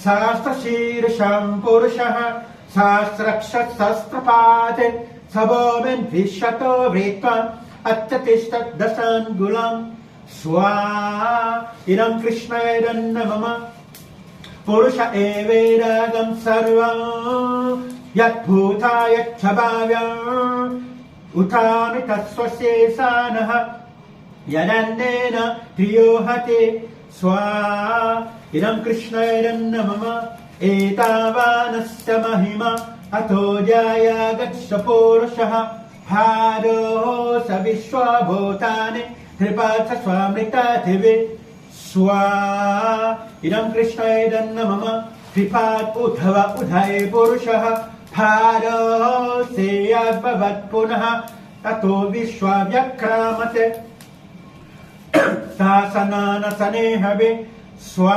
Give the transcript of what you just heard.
सहस्रशीर्षं पुरुषः सहस्रक्षसहस्रपात् सभोमिन्विशतो वृत्वा अत्यतिष्ठद्दशाङ्गुलम् स्वा इदं कृष्णैरन्न मम पुरुष एवेदं सर्वं यद्भूता यच्च भाव्यम् उठामि तत्स्वशेषानः यदन्नेन प्रियो हते स्वा इदं कृष्णैरन्न मम एतावानस्य महिमा अतो जायागच्छ पुरुषः भारो स विश्वभूतानि त्रिपात् स्वामृताधिवे स्वा इदं कृष्णैरन्न मम त्रिपात् उधव उधय पुरुषः भारो सेयाद्भवत् पुनः ततो विश्वव्यक्रामते सासनानसने हवे स्वा